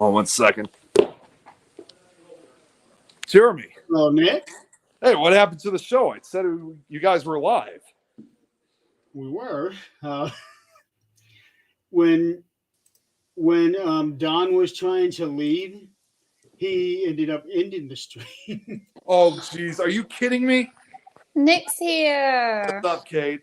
on 1 second. Jeremy. Hello, Nick. Hey, what happened to the show? I said you guys were live. We were. When Don was trying to leave, he ended up ending the stream. Oh, jeez. Are you kidding me? Nick's here. What's up, Kate?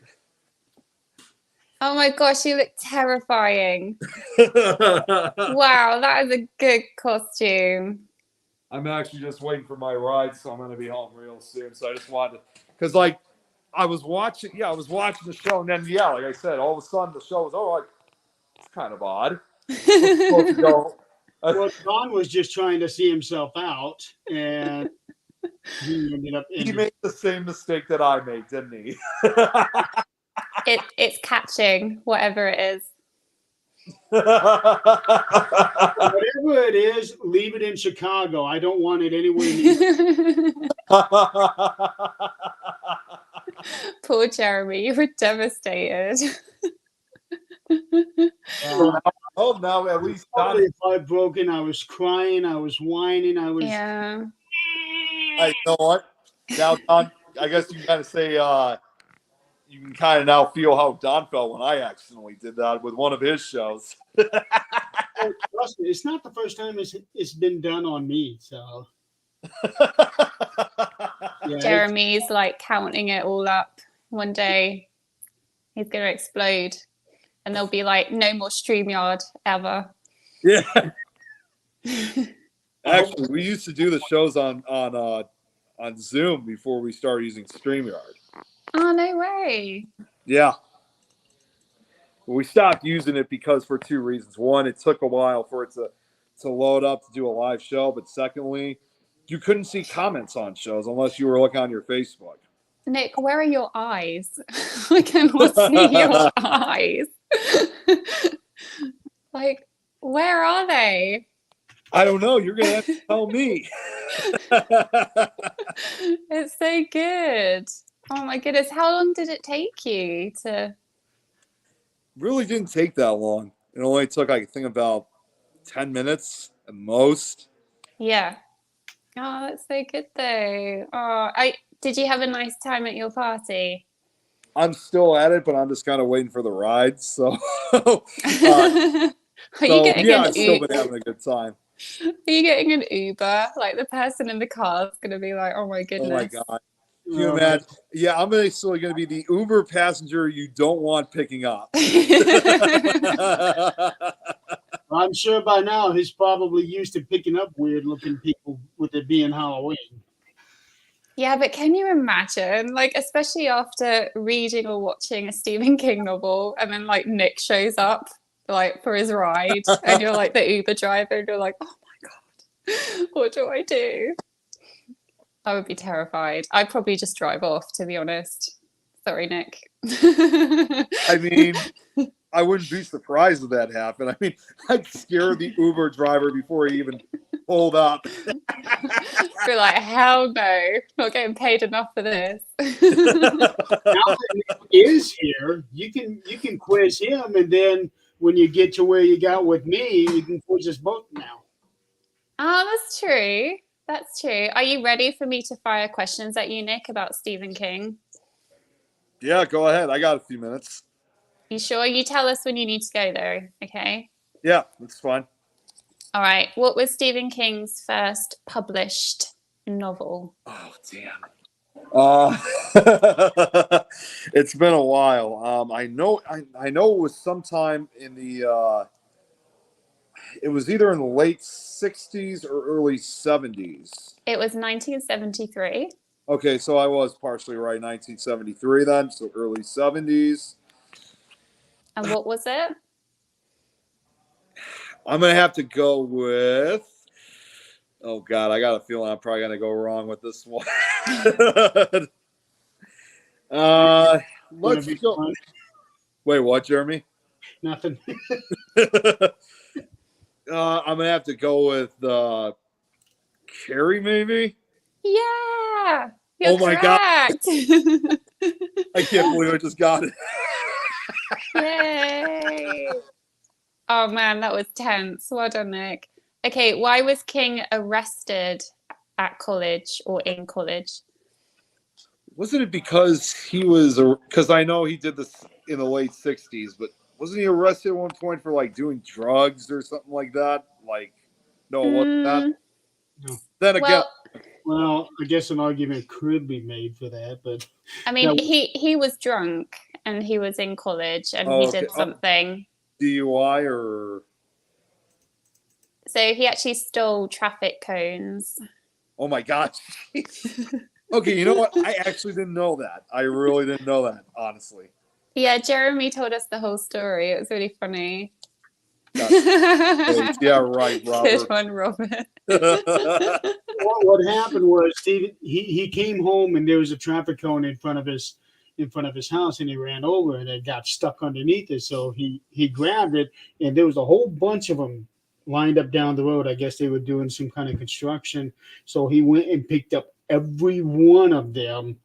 Oh my gosh, you look terrifying. Wow, that is a good costume. I'm actually just waiting for my ride, so I'm going to be home real soon. So I just wanted to, because like I was watching the show, and then like I said, all of a sudden the show was like, it's kind of odd. Supposed to go. Well, Don was just trying to see himself out, and he ended up. He made the same mistake that I made, didn't he? It's catching, whatever it is. Whatever it is, leave it in Chicago. I don't want it anywhere near. Poor Jeremy, you were devastated. Oh, now at least probably if I broken, I was crying, I was whining, I was. Yeah. You know what? Now, Don, I guess you can kind of say you can kind of now feel how Don felt when I accidentally did that with one of his shows. Trust me, it's not the first time it's been done on me. So yeah, Jeremy's like counting it all up. One day he's going to explode, and there'll be like no more StreamYard ever. Yeah. Actually, we used to do the shows on Zoom before we started using StreamYard. Oh, no way. Yeah. We stopped using it because for two reasons. One, it took a while for it to load up to do a live show. But secondly, you couldn't see comments on shows unless you were looking on your Facebook. Nick, where are your eyes? I cannot see your eyes. Like, where are they? I don't know. You're going to have to tell me. It's so good. Oh my goodness. How long did it take you to? Really didn't take that long. It only took, I think, about 10 minutes at most. Yeah. Oh, that's so good though. Oh, did you have a nice time at your party? I'm still at it, but I'm just kind of waiting for the ride. So, Are you getting I've still been having a good time. Are you getting an Uber? Like the person in the car is going to be like, oh my goodness. Oh my God. Can you imagine? Yeah, I'm basically going to be the Uber passenger you don't want picking up. I'm sure by now he's probably used to picking up weird-looking people with it being Halloween. Yeah, but can you imagine, like, especially after reading or watching a Stephen King novel, and then like Nick shows up, like for his ride, and you're like the Uber driver, and you're like, oh my God, what do I do? I would be terrified. I'd probably just drive off, to be honest. Sorry, Nick. I mean, I wouldn't be surprised if that happened. I mean, I'd scare the Uber driver before he even pulled up. Be like, hell no, not getting paid enough for this. Now that Nick is here, you can quiz him, and then when you get to where you got with me, you can quiz us both now. Oh, that's true. That's true. Are you ready for me to fire questions at you, Nick, about Stephen King? Yeah, go ahead. I got a few minutes. You sure? You tell us when you need to go, though, okay? Yeah, that's fine. All right. What was Stephen King's first published novel? Oh, damn. It's been a while. I know it was sometime in the it was either in the late 60s or early 70s. It was 1973. Okay, so I was partially right. 1973 then, so early 70s. And what was it? I'm going to have to go with... Oh, God, I got a feeling I'm probably going to go wrong with this one. Let's go. Fun. Wait, what, Jeremy? Nothing. I'm going to have to go with Carrie, maybe? Yeah. You're my correct. God. I can't believe I just got it. Yay. Oh, man, that was tense. Well done, Nick. Okay, why was King arrested at college or in college? Wasn't it because he was? Because I know he did this in the late '60s, but wasn't he arrested at one point for like doing drugs or something like that? Like, no, it wasn't that. Mm, No. Then again, well, Well, I guess an argument could be made for that, but I mean, now, he was drunk and he was in college and oh, he okay. did something. DUI or So he actually stole traffic cones. oh my gosh. Okay, you know what? I actually didn't know that. I really didn't know that, honestly. Yeah, Jeremy told us the whole story. It was really funny. Yeah, right, Good Robert. one, Robert. what happened was he came home and there was a traffic cone in front of his house, and he ran over and it got stuck underneath it. So he grabbed it, and there was a whole bunch of them lined up down the road. I guess they were doing some kind of construction. So he went and picked up every one of them,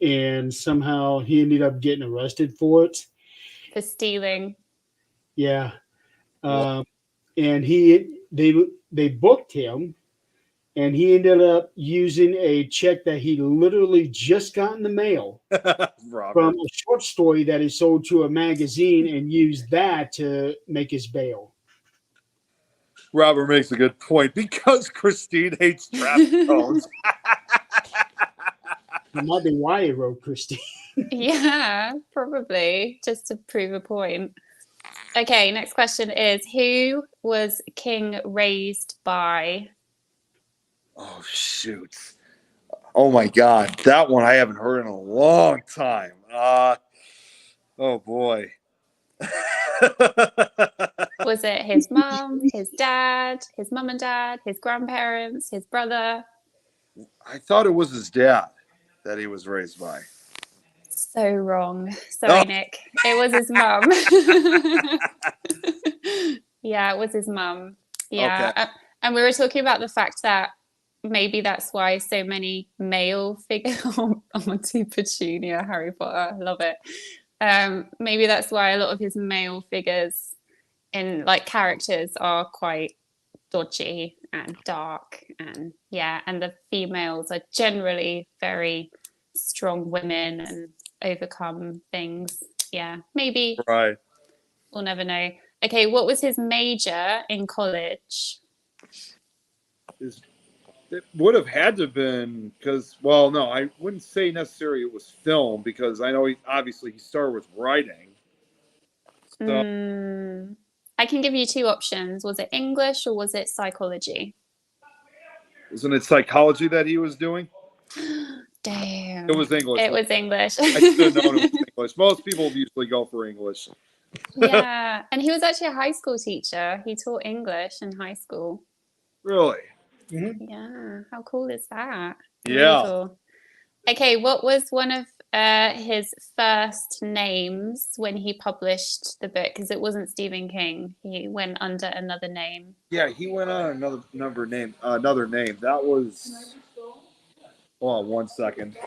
and somehow he ended up getting arrested for it. For stealing. Yeah. Wow. And they booked him, and he ended up using a check that he literally just got in the mail Robert. from a short story that he sold to a magazine, and used that to make his bail. Robert makes a good point because Christine hates traffic cones. That might be why he wrote Christine. Yeah, probably just to prove a point. Okay, next question is who was King raised by? Oh shoot. Oh my god. That one I haven't heard in a long time. Oh boy. Was it his mum, his dad, his mum and dad, his grandparents, his brother? I thought it was his dad that he was raised by. So wrong. Sorry, Oh. Nick. It was his mum. Yeah, it was his mum. Yeah. Okay. And we were talking about the fact that maybe that's why so many male figures. Monty Petunia, Harry Potter, love it. Maybe that's why a lot of his male figures in like characters are quite dodgy and dark, and yeah, and the females are generally very strong women and overcome things. Yeah, maybe Right. we'll never know. Okay, what was his major in college? It would have had to have been because, well, no, I wouldn't say necessarily it was film because I know he started with writing. So I can give you two options. Was it English or was it psychology? wasn't it psychology that he was doing? Damn. It was English. It was English. I should have known it was English. Most people usually go for English. Yeah, and he was actually a high school teacher. He taught English in high school. Really? Yeah, how cool is that? Yeah. Really cool. Okay, what was one of his first names when he published the book? Because it wasn't Stephen King. He went under another name. Yeah, he went on another name. That was. Hold on 1 second.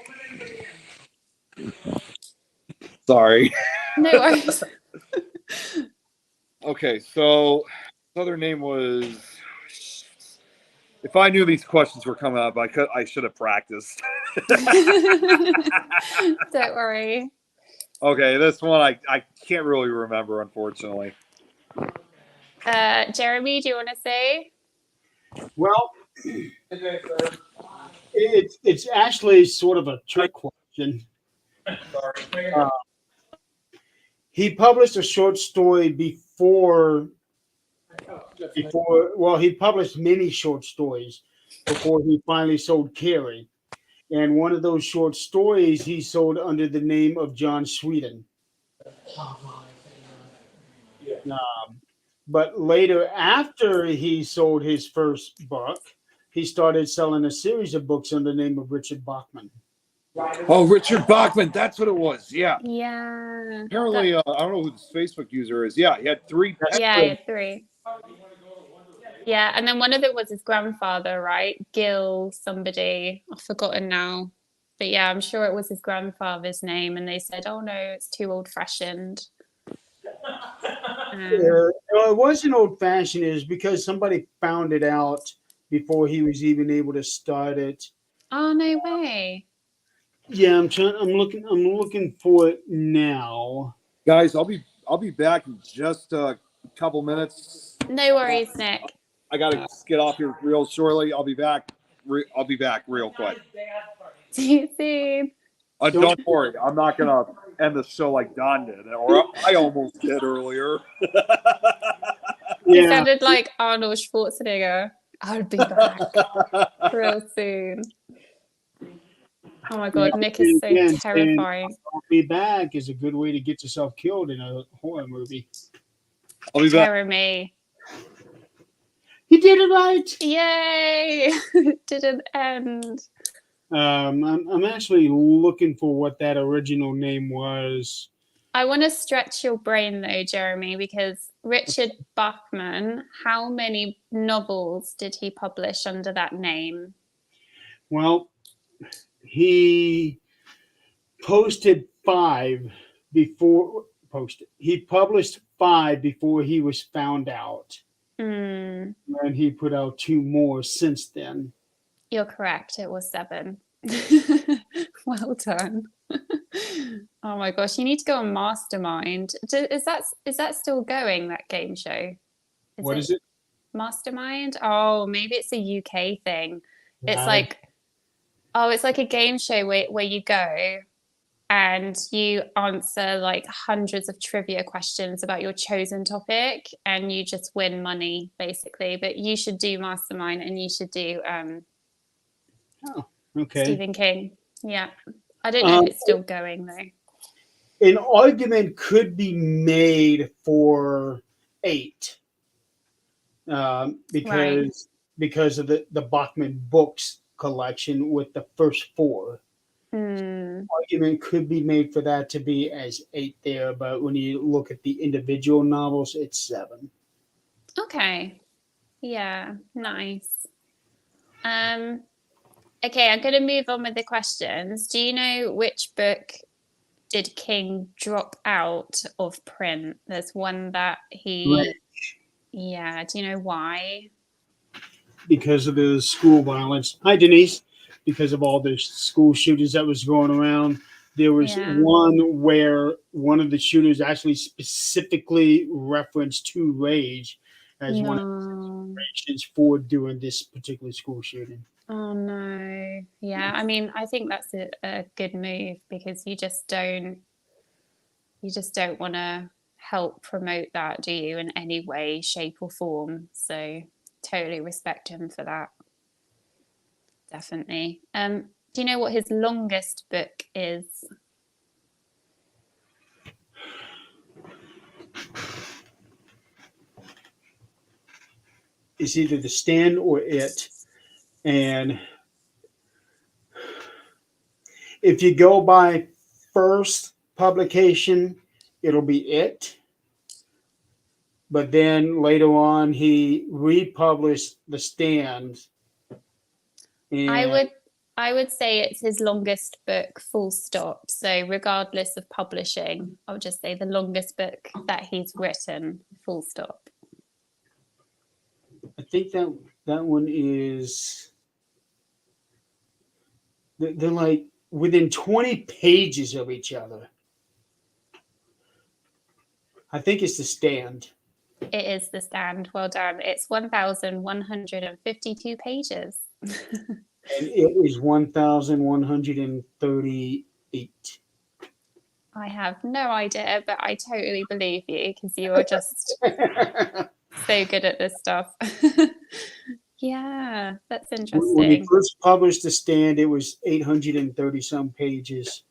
Sorry. No worries. Okay, so his other name was. If I knew these questions were coming up, I should have practiced. Don't worry. Okay, this one I can't really remember, unfortunately. Jeremy, do you want to say? Well, it's actually sort of a trick question. He published a short story before. Well, he published many short stories before he finally sold Carrie. And one of those short stories he sold under the name of John Sweden. But later, after he sold his first book, he started selling a series of books under the name of Richard Bachman. Oh, Richard Bachman. That's what it was. Yeah. Yeah. Apparently, I don't know who this Facebook user is. Yeah, he had 3. Yeah, he had 3. Yeah, and then one of it was his grandfather, right? Gil somebody. I've forgotten now. But yeah, I'm sure it was his grandfather's name. And they said, oh no, it's too old-fashioned. No, it wasn't old fashioned. It was because somebody found it out before he was even able to start it. Oh, no way. Yeah, I'm trying. I'm looking for it now. Guys, I'll be back in just a couple minutes. No worries, Nick. I gotta get off here real shortly. I'll be back. I'll be back real quick. See you soon. Don't worry, I'm not gonna end the show like Don did, or I almost did earlier. He Yeah, sounded like Arnold Schwarzenegger. I'll be back real soon. Oh my god, Nick is so Again, saying, terrifying. I'll be back is a good way to get yourself killed in a horror movie. I'll be back. Jeremy. He did it right. Yay! Didn't end. I'm actually looking for what that original name was. I want to stretch your brain though, Jeremy, because Richard Bachman, how many novels did he publish under that name? Well, he posted 5 before posted. He published 5 before he was found out, Mm, and he put out 2 more since then. you're correct. It was 7. Well done. Oh my gosh, you need to go on Mastermind. Is that still going, that game show? What is it? Mastermind? Oh, maybe it's a UK thing. It's Wow. like, oh, it's like a game show where you go and you answer like hundreds of trivia questions about your chosen topic and you just win money basically. But you should do Mastermind and you should do Okay. Stephen King. Yeah. I don't know if it's still going though. An argument could be made for 8, because of the Bachman books collection with the first 4. Argument could be made for that to be as 8 there, but when you look at the individual novels, it's 7. Okay. Yeah, nice. Okay, I'm going to move on with the questions. Do you know which book did King drop out of print? There's one that he... Yeah, do you know why? Because of the school violence. Hi, Denise. Because of all the school shootings that was going around, there was one where one of the shooters actually specifically referenced to rage as one of the reasons for doing this particular school shooting. Oh no. Yeah, I mean, I think that's a good move because you just don't want to help promote that, do you, in any way, shape or form? So totally respect him for that. Definitely. Do you know what his longest book is? It's either The Stand or It. And if you go by first publication, it'll be It. But then later on, he republished The Stand. And I would say it's his longest book, full stop. So regardless of publishing, I would just say the longest book that he's written, full stop. I think that one is... They're like within 20 pages of each other. I think it's The Stand. It is The Stand. Well done. It's 1,152 pages. And it is 1,138. I have no idea, but I totally believe you because you are just so good at this stuff. Yeah, that's interesting. When he first published The Stand, it was 830 some pages.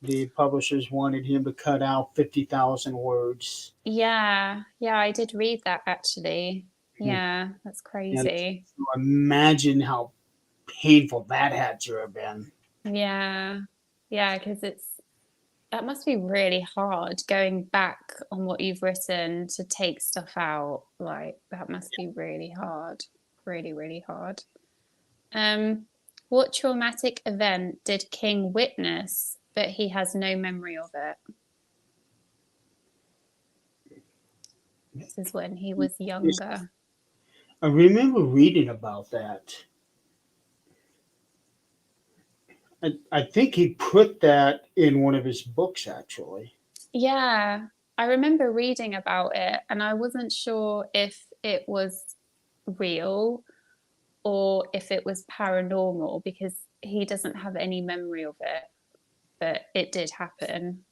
The publishers wanted him to cut out 50,000 words. Yeah, I did read that actually. Yeah, that's crazy. So imagine how painful that had to have been. Yeah, because that must be really hard going back on what you've written to take stuff out. Like that must be really hard. Really, really hard. What traumatic event did King witness, but he has no memory of it? This is when he was younger. I remember reading about that. I think he put that in one of his books, actually. Yeah, I remember reading about it, and I wasn't sure if it was real or if it was paranormal because he doesn't have any memory of it, but it did happen.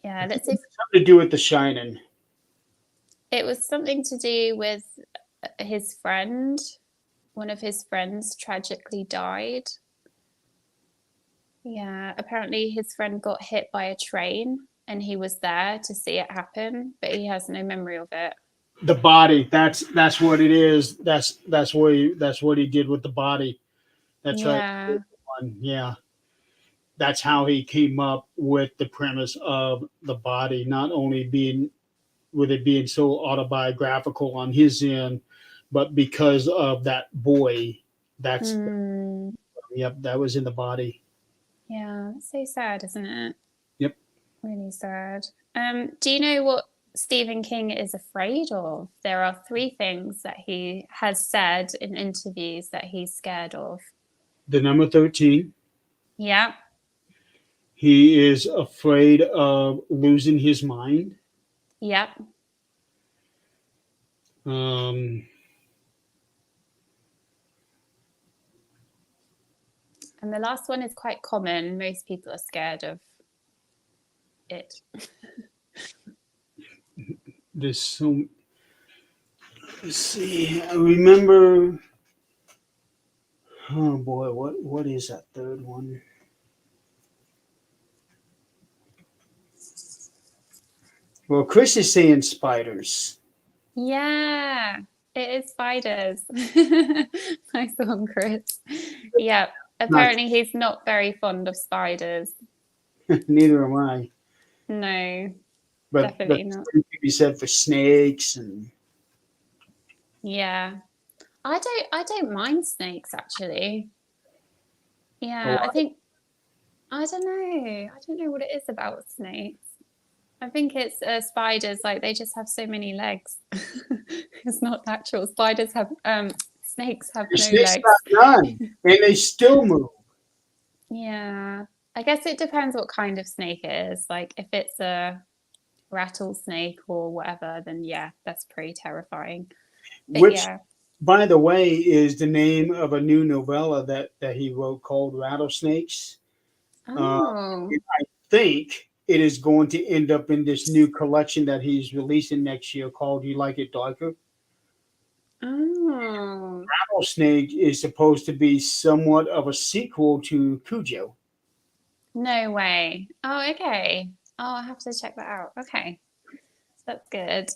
Yeah, let's see. Something to do with The Shining. It was something to do with his friend. One of his friends tragically died. Yeah, apparently his friend got hit by a train and he was there to see it happen, but he has no memory of it. The body. That's what it is. That's what he did with the body. That's right. Yeah. Yeah. That's how he came up with the premise of the body, not only being with it being so autobiographical on his end, but because of that boy. That's yep, that was in the body. Yeah, it's so sad, isn't it? Yep. Really sad. Do you know what Stephen King is afraid of? There are 3 things that he has said in interviews that he's scared of. The number 13. Yeah. He is afraid of losing his mind. Yep. Um, And the last one is quite common. Most people are scared of it. there's so. Let's see. I remember. Oh boy, what is that third one? Well, Chris is saying spiders. Yeah, it is spiders. Nice one, Chris. Yeah, apparently he's not very fond of spiders. Neither am I. No, But definitely not. Can be said for snakes and. Yeah, I don't mind snakes actually. Yeah, Oh, I don't know. I don't know what it is about snakes. I think it's spiders. Like they just have so many legs. It's not natural. Spiders have snakes have no snakes legs. got none, and they still move. Yeah, I guess it depends what kind of snake it is. Like if it's a rattlesnake or whatever, then yeah, that's pretty terrifying. But Which, yeah. by the way, is the name of a new novella that he wrote called Rattlesnakes. Oh. I think it is going to end up in this new collection that he's releasing next year called You Like It Darker. Oh. Rattlesnake is supposed to be somewhat of a sequel to Cujo. No way. Oh, okay. Oh, I'll have to check that out. Okay. That's good.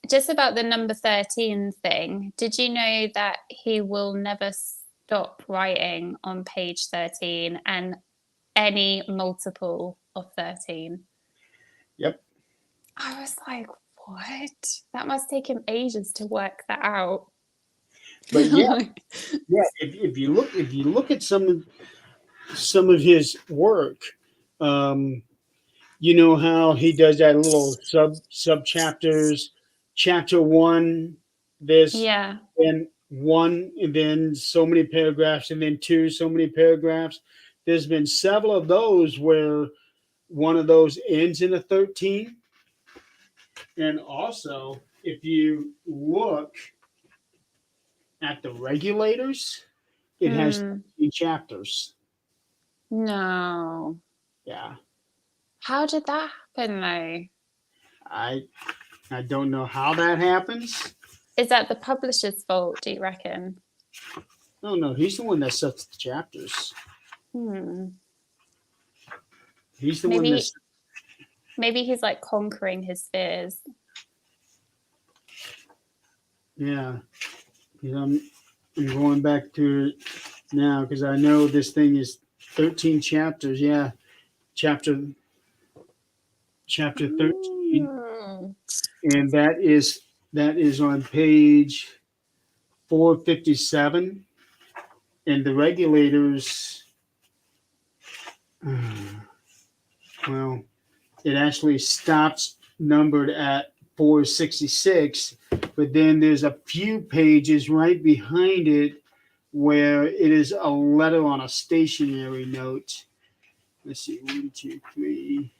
Just about the number 13 thing, did you know that he will never stop writing on page 13 and any multiple of 13? Yep. I was like, what? That must take him ages to work that out. But yeah, if you look at some of his work, you know how he does that little sub chapters, chapter 1, this, Yeah. and 1, and then so many paragraphs, and then 2, so many paragraphs. There's been several of those where one of those ends in a 13. And also, if you look at the Regulators, it has 13 chapters. No. Yeah. How did that happen though? I don't know how that happens. Is that the publisher's fault, do you reckon? No, he's the one that sets the chapters. He's the one that's. Maybe he's like conquering his fears. Yeah. I'm going back to it now because I know this thing is 13 chapters. Yeah. Chapter 13. And that is on page 457. And the Regulators, Well, it actually stops numbered at 466, but then there's a few pages right behind it where it is a letter on a stationary note. Let's see, 1, 2, 3,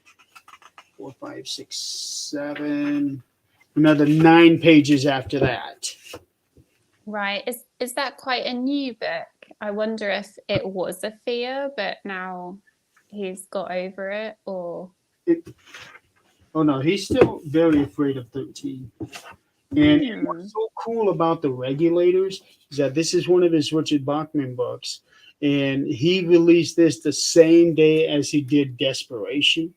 4, 5, 6, 7. Another 9 pages after that. Right. Is that quite a new book? I wonder if it was a fear, but now he's got over it, or Oh no, he's still very afraid of 13. And Hmm. what's so cool about the Regulators is that this is one of his Richard Bachman books, and he released this the same day as he did Desperation.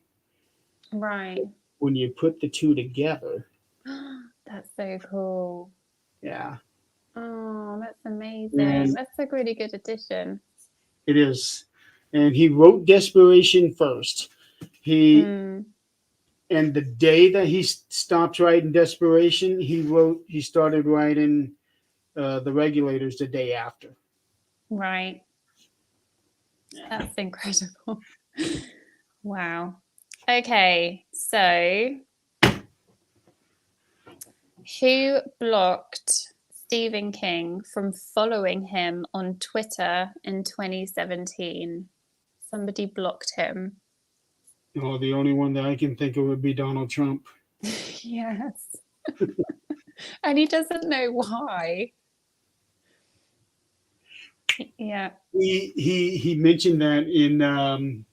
Right. When you put the two together, That's so cool. yeah, Oh, that's amazing. And- That's a really good addition. it is. And he wrote Desperation first. He Mm, And the day that he stopped writing Desperation, he started writing the Regulators the day after. right. That's incredible. Wow. Okay, so who blocked Stephen King from following him on Twitter in 2017? Somebody blocked him. Oh, the only one that I can think of would be Donald Trump. Yes. And he doesn't know why. Yeah. He mentioned that in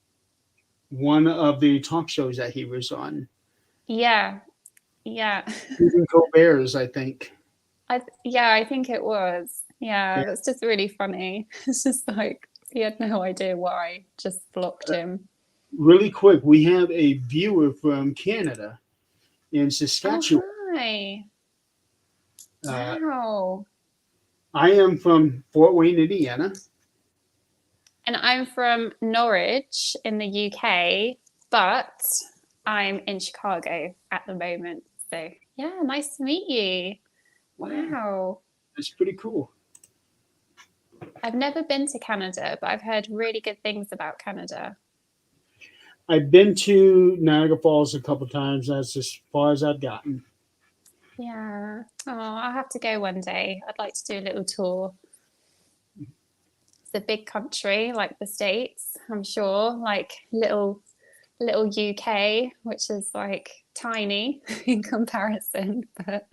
one of the talk shows that he was on. Yeah. Yeah. Stephen Colbert's, I think. I think it was. Yeah, Yeah. that's just really funny. It's just like he had no idea why, just blocked him. Really quick, we have a viewer from Canada in Saskatchewan. Oh, hi. Uh, Wow. I am from Fort Wayne, Indiana. And I'm from Norwich in the UK, but I'm in Chicago at the moment. So yeah, nice to meet you. Wow. That's pretty cool. I've never been to Canada, but I've heard really good things about Canada. I've been to Niagara Falls a couple times. That's as far as I've gotten. Yeah. Oh, I'll have to go one day. I'd like to do a little tour. It's a big country, like the States, I'm sure. Like little UK, which is like tiny in comparison. But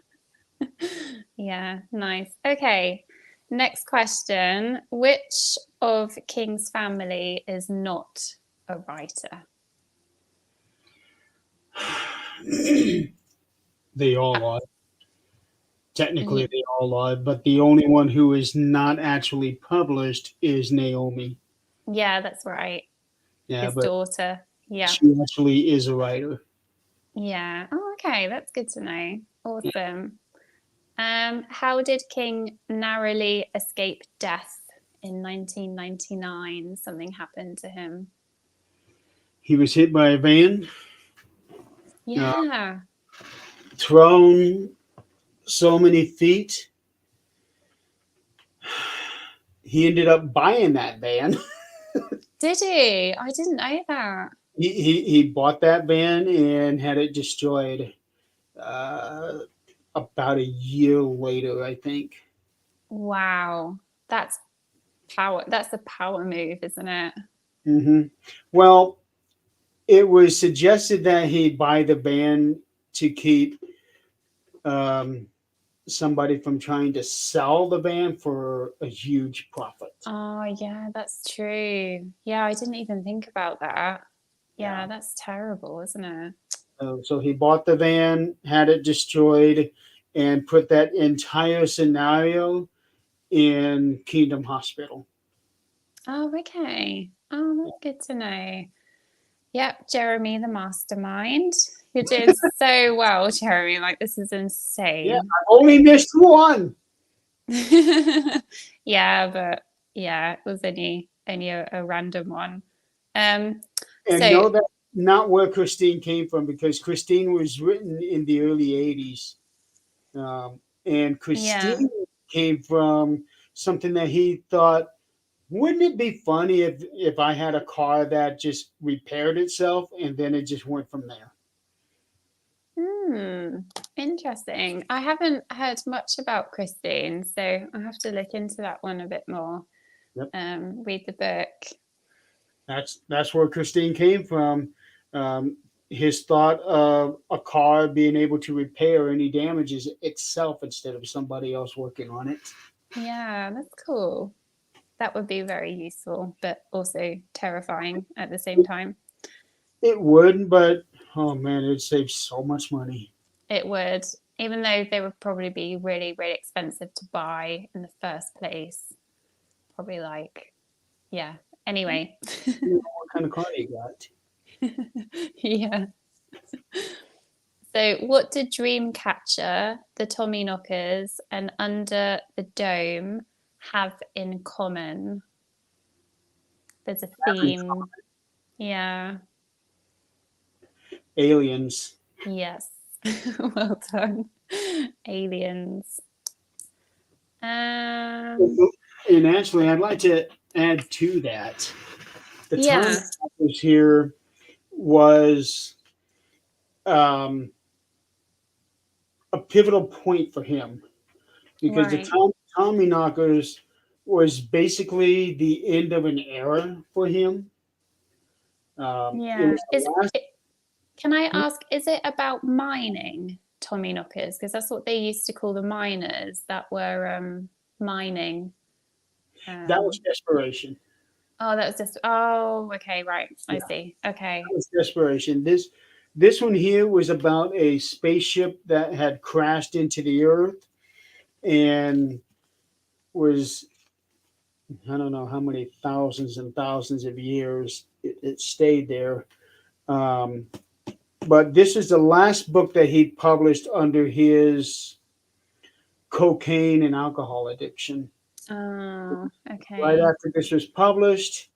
yeah, nice. Okay. Next question. Which of King's family is not a writer? They all are. Technically, they all are, but the only one who is not actually published is Naomi. Yeah, that's right. Yeah, His but daughter. Yeah. she actually is a writer. Yeah. Oh, okay. That's good to know. Awesome. How did King narrowly escape death in 1999? Something happened to him. He was hit by a van, Yeah. thrown so many feet. He ended up buying that van. Did he? I didn't know that. He bought that van and had it destroyed about a year later, I think. Wow. That's power. That's a power move, isn't it? Mm-hmm. Well, it was suggested that he buy the van to keep somebody from trying to sell the van for a huge profit. Oh, yeah, that's true. Yeah, I didn't even think about that. Yeah, that's terrible, isn't it? So he bought the van, had it destroyed, and put that entire scenario in Kingdom Hospital. Oh, okay. Oh, that's good to know. Yep, Jeremy, the mastermind. You're doing so well, Jeremy. Like, this is insane. Yeah, I only missed one. Yeah, but yeah, it was only a random one. And So- know that not where Christine came from, because Christine was written in the early 80s. And Christine came from something that he thought Wouldn't it be funny if I had a car that just repaired itself and then it just went from there? Interesting. I haven't heard much about Christine, so I have to look into that one a bit more. Yep. Read the book. That's where Christine came from. His thought of a car being able to repair any damages itself instead of somebody else working on it. Yeah, that's cool. That would be very useful, but also terrifying at the same time. It would, but oh man, it'd save so much money. It would, even though they would probably be really, really expensive to buy in the first place. Probably like, yeah. Anyway. What kind of car you got? Yeah. So, what did Dreamcatcher, the Tommyknockers, and Under the Dome have in common? There's a theme. Yeah. Aliens. Yes. Well done. Aliens. And actually, I'd like to add to that. The time was here was a pivotal point for him because the Tommyknockers was basically the end of an era for him. Can I ask, is it about mining, Tommyknockers? Because that's what they used to call the miners that were mining. That was Desperation. Oh, that was just. Oh, okay, right. I see. Okay. That was Desperation. This one here was about a spaceship that had crashed into the Earth and was, I don't know how many thousands and thousands of years it stayed there. But this is the last book that he published under his cocaine and alcohol addiction. Oh, okay. Right after this was published,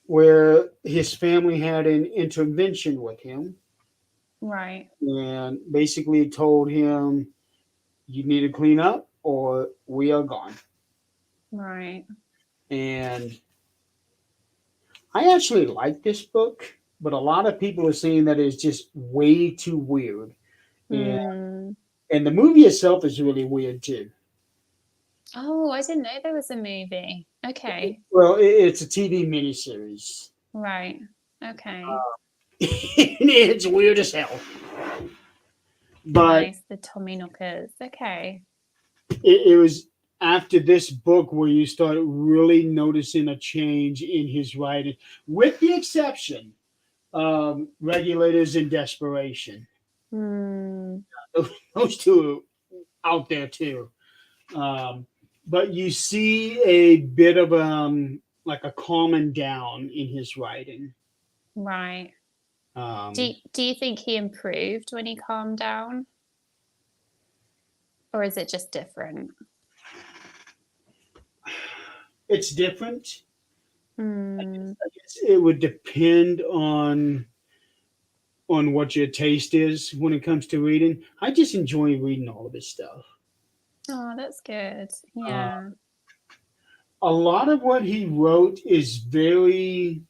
where his family had an intervention with him. Right. And basically told him, you need to clean up or we are gone. Right. And I actually like this book, but a lot of people are saying that it's just way too weird. And the movie itself is really weird too. Oh, I didn't know there was a movie. Okay. Well, it's a TV miniseries. Right. Okay. It's weird as hell. But nice, the Tommyknockers. Okay. It was after this book where you start really noticing a change in his writing, with the exception of Regulators and Desperation. Those two are out there too. But you see a bit of like a calming down in his writing. Right. Do you think he improved when he calmed down? Or is it just different? It's different. I guess it would depend on what your taste is when it comes to reading. I just enjoy reading all of his stuff. Oh, that's good. Yeah. A lot of what he wrote is very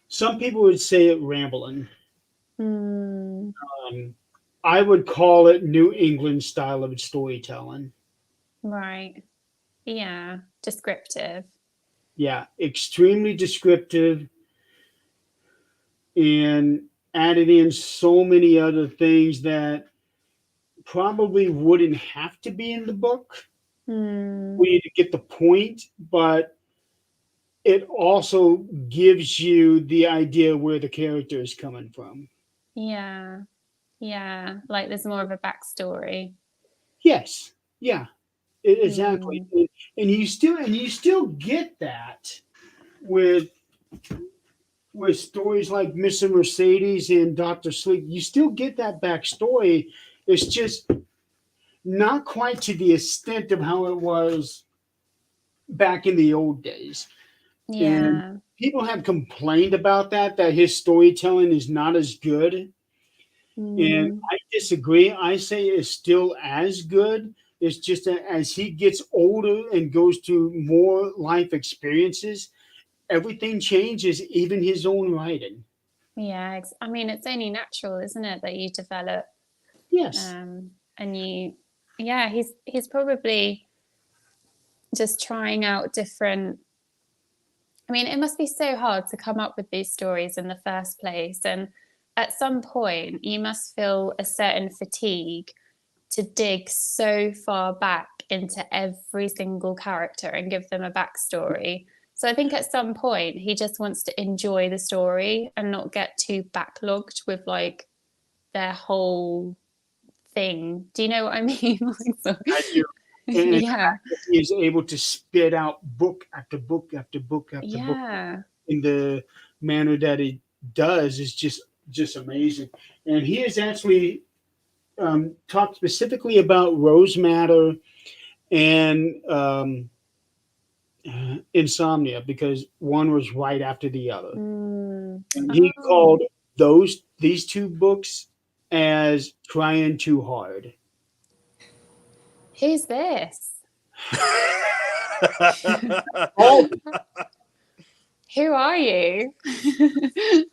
some people would say it rambling. I would call it New England style of storytelling. Right. Yeah. Descriptive. Yeah, extremely descriptive, and added in so many other things that probably wouldn't have to be in the book for you to get the point, but it also gives you the idea where the character is coming from. Yeah. Yeah. Like there's more of a backstory. Yes. Yeah. Exactly. And you still get that with stories like Mr. Mercedes and Dr. Sleep. You still get that backstory. It's just not quite to the extent of how it was back in the old days. Yeah. And people have complained about that his storytelling is not as good. And I disagree. I say it's still as good, It's just that as he gets older and goes through more life experiences, everything changes, even his own writing. Yeah, I mean, it's only natural, isn't it, that you develop, Yes. and yeah, he's probably just trying out different. I mean, it must be so hard to come up with these stories in the first place, and at some point, you must feel a certain fatigue to dig so far back into every single character and give them a backstory. So I think at some point he just wants to enjoy the story and not get too backlogged with like their whole thing. Do you know what I mean? Like, so, I do. And yeah, he is able to spit out book after book after book after book yeah. in the manner that he does is just amazing. And he has actually talked specifically about Rose Matter and Insomnia because one was right after the other. Mm. And he Oh. called these two books as trying too hard. Who's this? Oh, Who are you?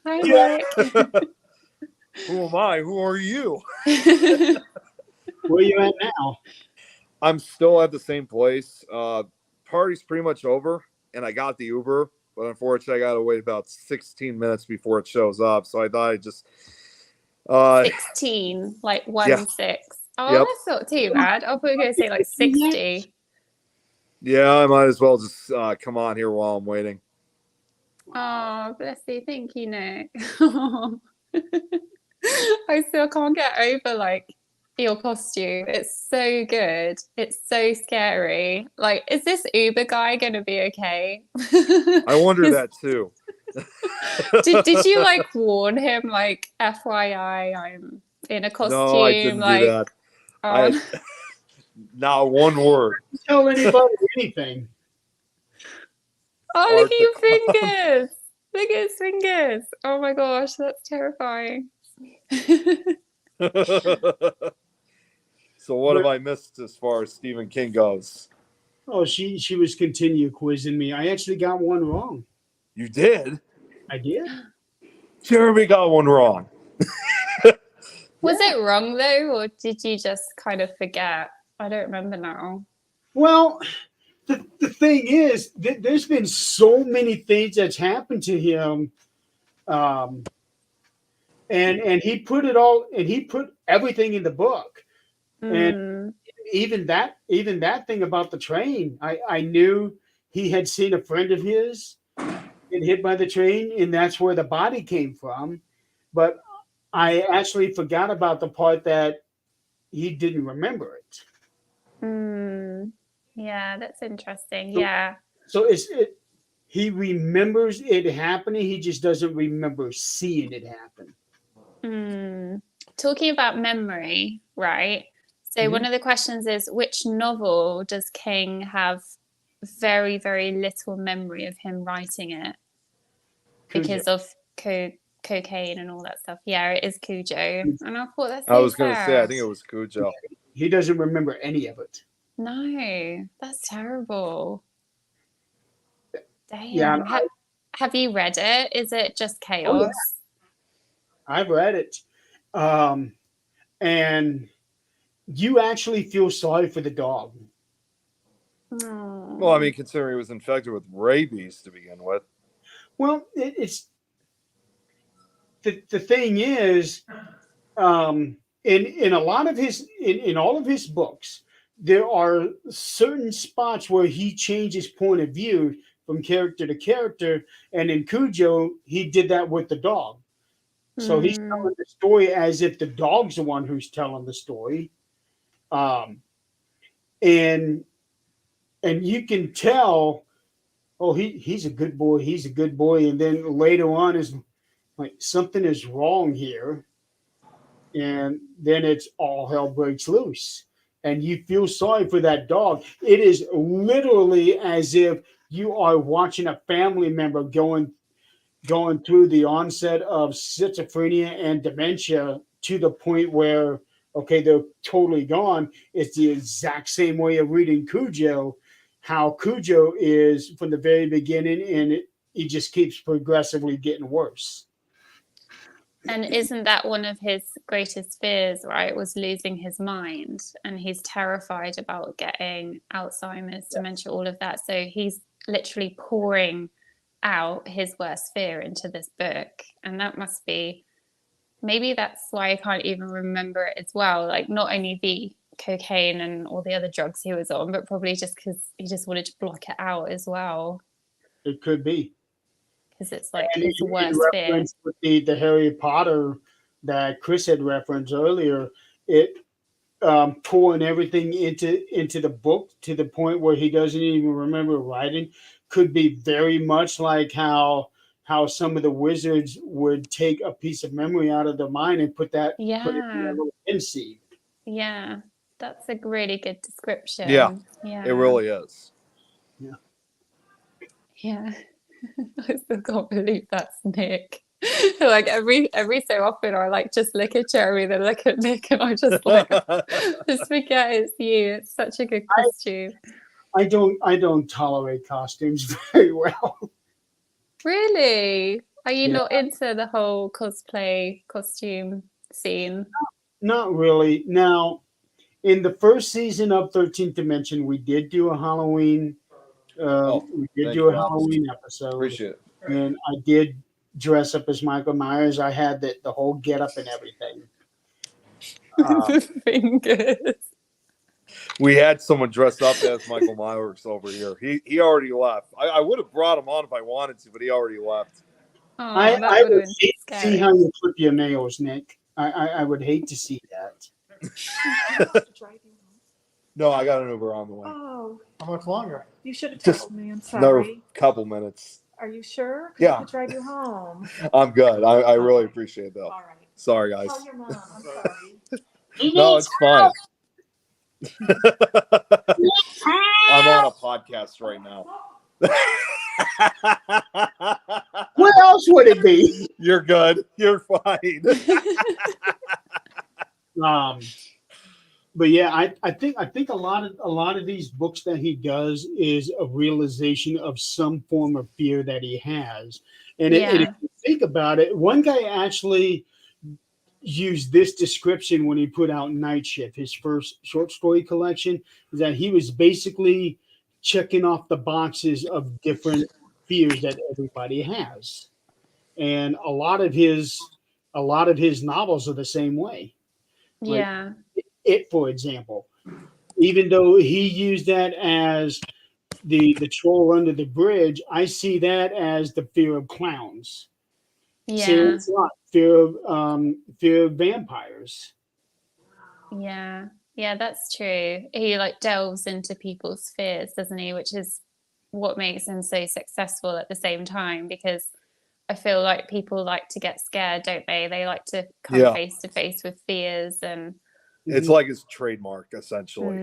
Hi, Yeah. Nick. Who am I? Who are you? where you at now? I'm still at the same place. Party's pretty much over, and I got the Uber, but unfortunately, I got to wait about 16 minutes before it shows up. So I thought I'd just. 16, like 1 Yeah. 6. Oh, Yep. that's not too bad. I thought you were going to say like 60. Yeah, I might as well just come on here while I'm waiting. Oh, bless you. Thank you, Nick. I still can't get over like your costume. It's so good. It's so scary. Like, is this Uber guy going to be okay? I wonder that too. Did you like warn him like FYI I'm in a costume? No, I didn't like, do that. Not one word. Don't tell anybody anything. Oh, look at your fingers. Look at his fingers. Oh my gosh, that's terrifying. So what have I missed as far as Stephen King goes? Oh, she was continue quizzing me. I actually got one wrong. You did? I did. Jeremy got one wrong. Was it wrong though, or did you just kind of forget? I don't remember now. Well, the thing is, there's been so many things that's happened to him, and he put it all, and he put everything in the book, and even that thing about the train, I knew he had seen a friend of his get hit by the train, and that's where the body came from, but I actually forgot about the part that he didn't remember it. Yeah, that's interesting. Yeah. So he remembers it happening. He just doesn't remember seeing it happen. Talking about memory, right? So one of the questions is, which novel does King have very, very little memory of him writing it? Because of cocaine and all that stuff. Yeah, it is Cujo. And I thought that's so I was going to say, I sad. think it was Cujo. He doesn't remember any of it. No, that's terrible. Damn. Yeah, Have you read it? Is it just chaos? Oh, yeah. I've read it. And you actually feel sorry for the dog. Well, I mean, considering he was infected with rabies to begin with. Well, it's the thing is, in a lot of his in all of his books, there are certain spots where he changes point of view from character to character, and in Cujo, he did that with the dog. So he's telling the story as if the dog's the one who's telling the story, and you can tell, oh, he's a good boy, he's a good boy, and then later on is like something is wrong here, and then it's all hell breaks loose, and you feel sorry for that dog. It is literally as if you are watching a family member going through the onset of schizophrenia and dementia to the point where okay, they're totally gone. It's the exact same way of reading Cujo, how Cujo is from the very beginning, and he just keeps progressively getting worse. And isn't that one of his greatest fears, right? Was losing his mind. And he's terrified about getting Alzheimer's, dementia, all of that. So he's literally pouring out his worst fear into this book. And that must be, maybe that's why I can't even remember it as well. Like, not only the cocaine and all the other drugs he was on, but probably just because he just wanted to block it out as well. It could be. Because it's like And his worst fear. reference with the Harry Potter that Chris had referenced earlier, it pouring everything into the book to the point where he doesn't even remember writing could be very much like how some of the wizards would take a piece of memory out of their mind and put it in a little pen seed. Yeah, that's a really good description. Yeah, yeah, it really is. Yeah. I still can't believe that's Nick. Like every so often I like just look at Jeremy, then look at Nick, and I just like just forget it's you. It's such a good costume. I don't tolerate costumes very well. Really? Are you not into the whole cosplay costume scene? Not really. Now, in the first season of 13th Dimension, we did do a Halloween. We did do a Halloween episode. Appreciate it. And I did dress up as Michael Myers. I had the whole getup and everything. Fingers. We had someone dressed up as Michael Myers over here. He already left. I would have brought him on if I wanted to, but he already left. Oh, I that would would hate to see how you clip your nails, Nick. I would hate to see that. No, I got an Uber on the way. Oh, How much longer? you should have Just told me. I'm Another sorry. couple minutes. Are you sure? 'Cause Yeah. I could drive you home. I'm good. I really appreciate it, though. All right. Sorry, guys. Tell your mom. I'm sorry. No, it's fine. I'm on a podcast right now. Where else would it be? You're good. You're fine. But yeah, I think a lot of these books that he does is a realization of some form of fear that he has. And if you think about it, one guy actually used this description when he put out Night Shift, his first short story collection, is that he was basically checking off the boxes of different fears that everybody has. And a lot of his novels are the same way. Yeah. It, for example, even though he used that as the troll under the bridge, I see that as the fear of clowns. Yeah. So it's not fear of vampires. Yeah. Yeah, that's true. He like delves into people's fears, doesn't he? Which is what makes him so successful at the same time, because I feel like people like to get scared, don't they? They like to come face to face with fears, and it's like his trademark, essentially.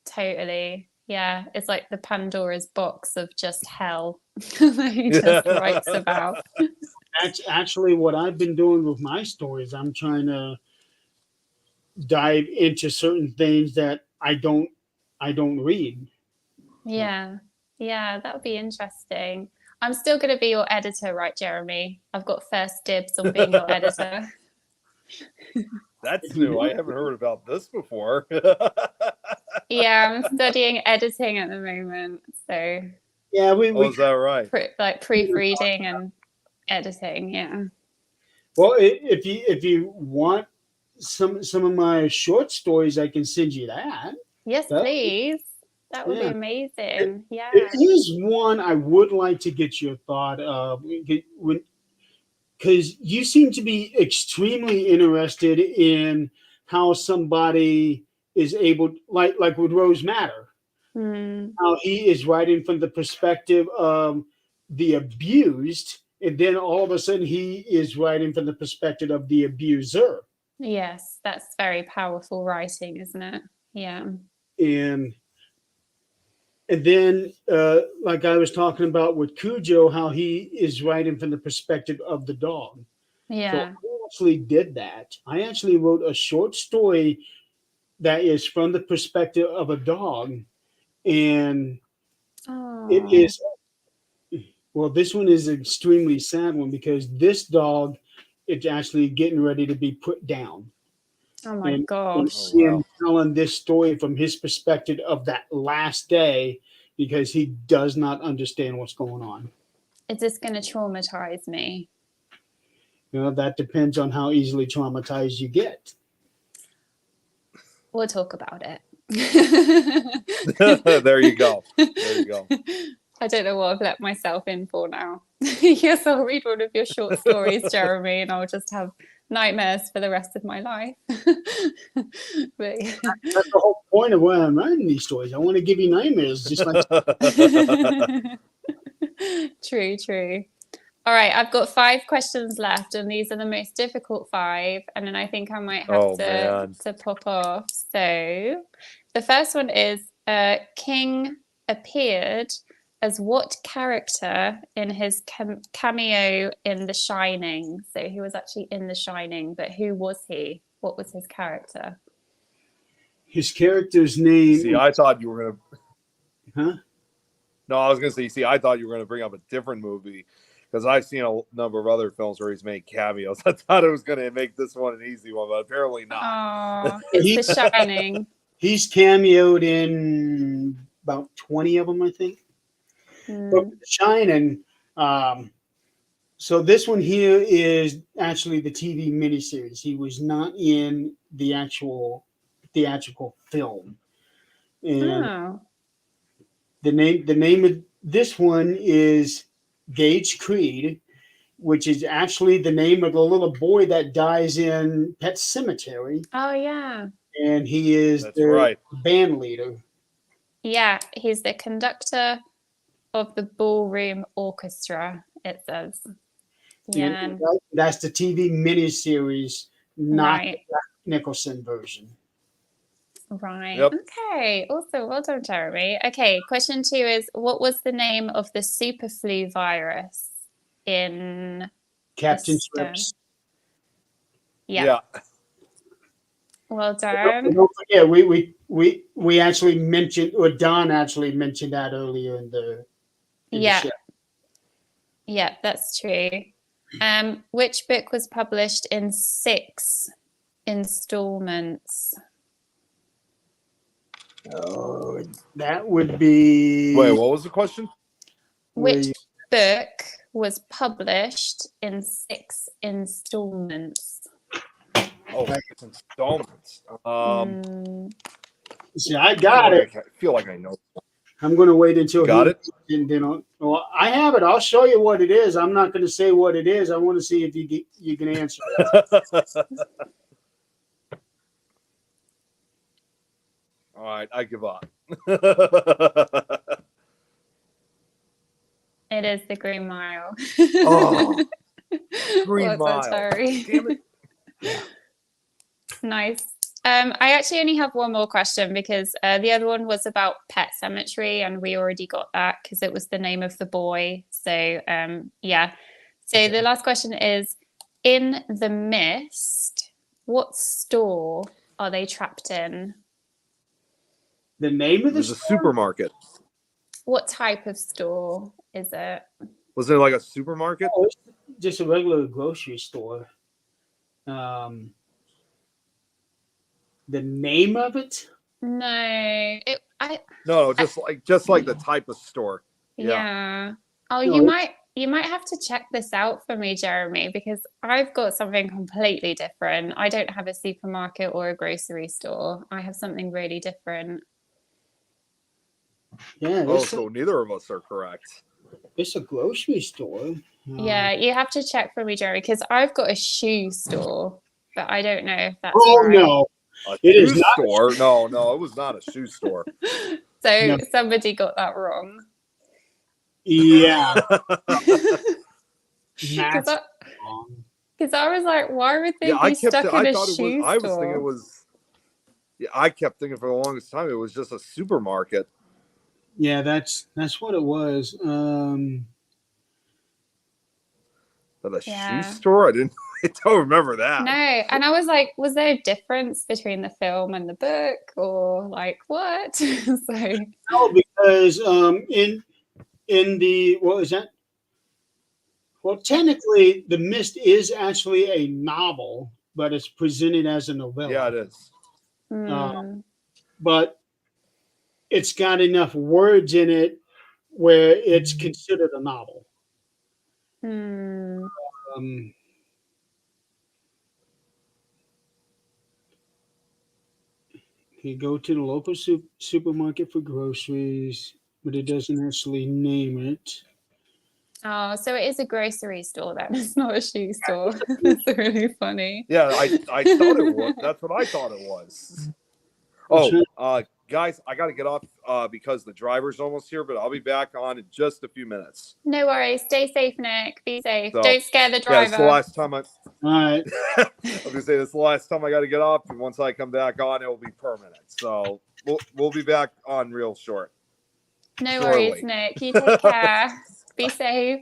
Totally. Yeah. It's like the Pandora's box of just hell that he just writes about. That's actually what I've been doing with my stories. I'm trying to dive into certain things that I don't read. Yeah. Yeah, that would be interesting. I'm still going to be your editor, right, Jeremy? I've got first dibs on being your editor. That's new. I haven't heard about this before. Yeah, I'm studying editing at the moment. So yeah, is that right? Like proofreading and editing. Yeah. Well, if you want some of my short stories, I can send you that. Yes, please. That would be amazing. Yeah. Here's one I would like to get your thought of, because you seem to be extremely interested in how somebody is able, like with Rose Matter, how he is writing from the perspective of the abused, and then all of a sudden he is writing from the perspective of the abuser. Yes, that's very powerful writing, isn't it? Yeah. And then, like I was talking about with Cujo, how he is writing from the perspective of the dog. Yeah. So I actually did that. I actually wrote a short story that is from the perspective of a dog, and it Oh, is well. This one is an extremely sad one because this dog is actually getting ready to be put down, oh my and gosh. Oh, wow. telling this story from his perspective of that last day because he does not understand what's going on. Is this going to traumatize me? That depends on how easily traumatized you get. We'll talk about it. There you go. There you go. I don't know what I've let myself in for now. Yes, I'll read one of your short stories, Jeremy, and I'll just have nightmares for the rest of my life. But That's the whole point of why I'm writing these stories. I want to give you nightmares, just like true, true. All right, I've got 5 questions left, and these are the most difficult 5. And then I think I might have Oh, man. to pop off. So the first one is King appeared as what character in his cameo in The Shining? So he was actually in The Shining, but who was he? What was his character? his character's name. See, I thought you were gonna. Huh? No, I was gonna say. See, I thought you were gonna bring up a different movie because I've seen a number of other films where he's made cameos. I thought it was gonna make this one an easy one, but apparently not. Oh, it's The Shining. He's cameoed in about 20 of them, I think. But The Shining. So this one here is actually the TV miniseries. He was not in the actual theatrical film. And Oh, the name of this one is Gage Creed, which is actually the name of the little boy that dies in Pet Cemetery, oh yeah. and he is That's their right. band leader. Yeah, he's the conductor of the ballroom orchestra, it says. Yeah, And that's the TV miniseries, not right, the Jack Nicholson version. right. Yep. Okay, also well done, Jeremy. Okay, question 2 is what was the name of the super flu virus in Captain Australia? Trips. Yeah, well done. Don't forget, we actually mentioned, or Don actually mentioned that earlier in the Yeah, show. yeah, that's true. Which book was published in 6 installments? Oh, that would be. Wait, what was the question? Which book was published in 6 installments? Oh, it's installments. See, I got it. I feel like I know. I'm going to wait until Got it? And then well, I have it. I'll show you what it is. I'm not going to say what it is. I want to see if you can answer. All right, I give up. It is the Green Mile. Oh, Green Well done, Mile. Terry. Damn it. Nice. I actually only have one more question because the other one was about Pet Cemetery, and we already got that because it was the name of the boy. So yeah. So the last question is: in The Mist, what store are they trapped in? The name of the There's a supermarket. What type of store is it? Was it like a supermarket? Oh, it's just a regular grocery store. The name of it? No, No, just like the type of store. yeah. Oh, No, you might have to check this out for me, Jeremy, because I've got something completely different. I don't have a supermarket or a grocery store. I have something really different. Yeah, Oh, so neither of us are correct. it's a grocery store. Yeah, you have to check for me, Jeremy, because I've got a shoe store, but I don't know if that's Oh right. no, A It is shoe not- store? No, it was not a shoe store. So No. somebody got that wrong. yeah, Because that's I, wrong. 'cause I was like, why would they Yeah, I be kept. stuck I in a thought it shoe was. I was store? thinking it was. Yeah, I kept thinking for the longest time it was just a supermarket. Yeah, that's what it was. But a Yeah. shoe store? I didn't I don't remember that. No, and I was like, was there a difference between the film and the book, or like what? So, No, because in the what is that? Well, technically, The Mist is actually a novel, but it's presented as a novella. Yeah, it is. mm, But it's got enough words in it where it's considered a novel. mm. Um, you go to the local supermarket for groceries, but it doesn't actually name it. Oh, so it is a grocery store then. It's not a shoe store. That's really funny. Yeah, I thought it was. That's what I thought it was. Oh, guys, I got to get off because the driver's almost here, but I'll be back on in just a few minutes. No worries. Stay safe, Nick. Be safe. So, Don't scare the Yeah, it's the driver. last time All right. I was gonna say this is the last time I got to get off, and once I come back on, it will be permanent. So we'll be back on real short. No Shortly. worries, Nick. You take care. Be safe.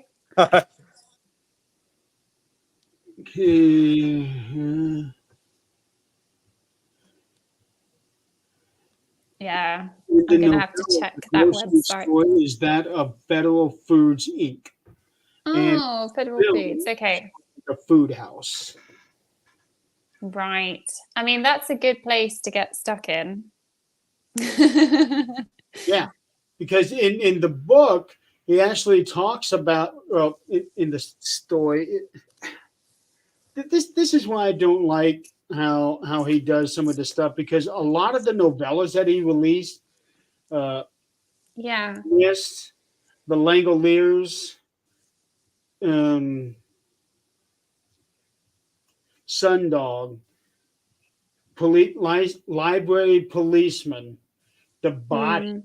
Okay. Yeah. The I'm gonna have to novella, check the that grocery website. store is that of Federal Foods Inc., Oh, Federal Really? Foods. Okay. the food house. Right. I mean, that's a good place to get stuck in. Yeah, because in the book, he actually talks about, well, in the story, this is why I don't like how he does some of the stuff, because a lot of the novellas that he released, Yeah. Mist, The Langoliers, Sundog, Library Policeman, The Body. Mm.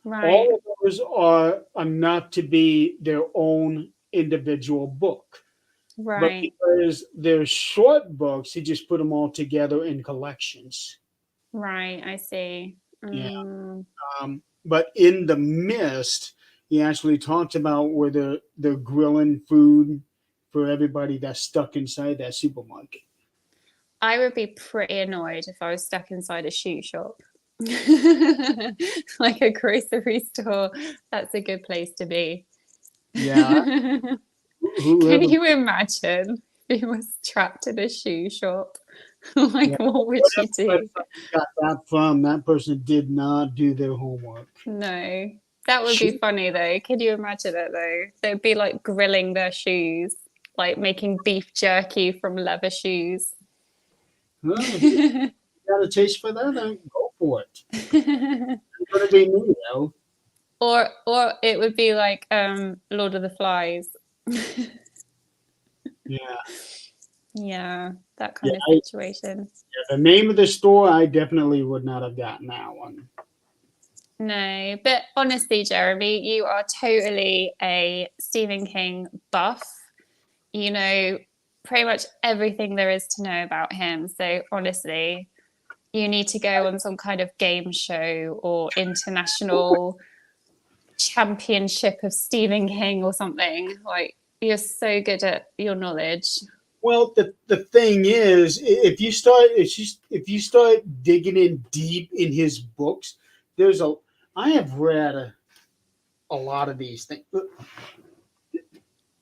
Right. All of those are enough to be their own individual book. But Right. because they're short books, he just put them all together in collections. Right. I see. Yeah. Mm. But in The Mist, he actually talks about where they're grilling food for everybody that's stuck inside that supermarket. I would be pretty annoyed if I was stuck inside a shoe shop. Like a grocery store, that's a good place to be. Yeah. Can Whoever, you imagine if you was trapped in a shoe shop? Like, Yeah. what would you do? got that from, that person did not do their homework. No, that would be funny though. Can you imagine it though? They'd be like grilling their shoes, like making beef jerky from leather shoes. Well, if you got a taste for that, then go for it. It's going to be me, though. Or it would be like Lord of the Flies. Yeah. Yeah, that kind of situation. The name of the store, I definitely would not have gotten that one. No, but honestly, Jeremy, you are totally a Stephen King buff. You know pretty much everything there is to know about him. So honestly, you need to go on some kind of game show or international championship of Stephen King or something. Like, you're so good at your knowledge. Well, the thing is, if you start digging in deep in his books, I have read a lot of these things.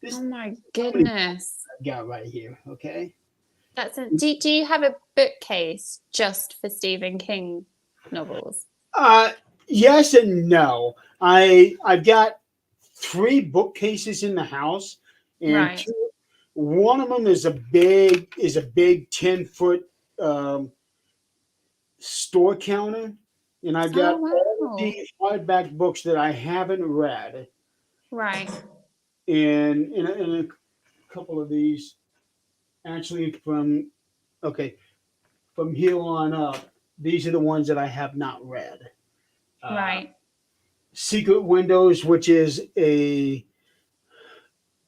This Oh my goodness. I got right here, okay? Do you have a bookcase just for Stephen King novels? Yes and no. I've got 3 bookcases in the house, and Right. one of them is a big 10-foot store counter, and I've got Oh, all wow. these hardback books that I haven't read, Right. and a couple of these actually from here on up. These are the ones that I have not read. Right. Secret Windows, which is a